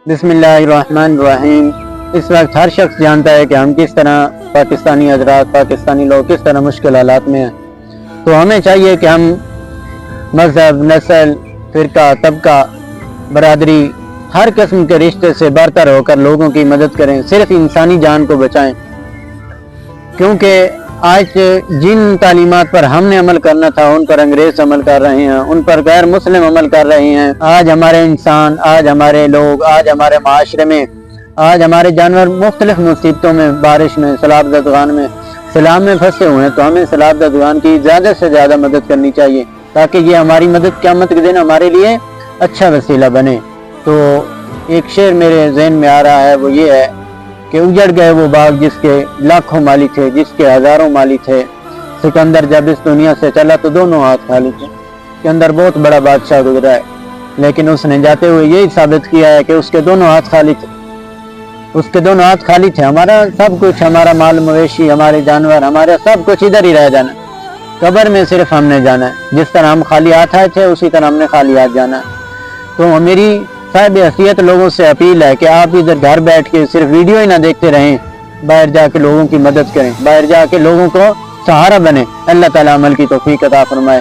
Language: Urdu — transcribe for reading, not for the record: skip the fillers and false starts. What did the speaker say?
بسم اللہ الرحمن الرحیم۔ اس وقت ہر شخص جانتا ہے کہ ہم کس طرح پاکستانی حضرات، پاکستانی لوگ کس طرح مشکل حالات میں ہیں، تو ہمیں چاہیے کہ ہم مذہب، نسل، فرقہ، طبقہ، برادری، ہر قسم کے رشتے سے برتر ہو کر لوگوں کی مدد کریں، صرف انسانی جان کو بچائیں، کیونکہ آج جن تعلیمات پر ہم نے عمل کرنا تھا ان پر انگریز عمل کر رہے ہیں، ان پر غیر مسلم عمل کر رہے ہیں۔ آج ہمارے انسان، آج ہمارے لوگ، آج ہمارے معاشرے میں، آج ہمارے جانور مختلف مصیبتوں میں، بارش میں، سیلاب زدگان میں، سیلاب میں پھنسے ہوئے ہیں، تو ہمیں سیلاب زدگان کی زیادہ سے زیادہ مدد کرنی چاہیے تاکہ یہ ہماری مدد قیامت کے دن ہمارے لیے اچھا وسیلہ بنے۔ تو ایک شعر میرے ذہن میں آ رہا ہے، وہ یہ ہے کہ اجڑ گئے وہ باغ جس کے لاکھوں مالی تھے، جس کے ہزاروں مالی تھے، سکندر جب اس دنیا سے چلا تو دونوں ہاتھ خالی تھے۔ سکندر بہت بڑا بادشاہ گزرا ہے، لیکن اس نے جاتے ہوئے یہی ثابت کیا ہے کہ اس کے دونوں ہاتھ خالی تھے، اس کے دونوں ہاتھ خالی تھے۔ ہمارا سب کچھ، ہمارا مال مویشی، ہمارے جانور، ہمارا سب کچھ ادھر ہی رہ جانا، قبر میں صرف ہم نے جانا ہے۔ جس طرح ہم خالی ہاتھ آئے تھے اسی طرح ہم نے خالی ہاتھ جانا ہے۔ تو میری صاحب حیثیت لوگوں سے اپیل ہے کہ آپ ادھر گھر بیٹھ کے صرف ویڈیو ہی نہ دیکھتے رہیں، باہر جا کے لوگوں کی مدد کریں، باہر جا کے لوگوں کو سہارا بنیں۔ اللہ تعالیٰ عمل کی توفیق عطا فرمائے۔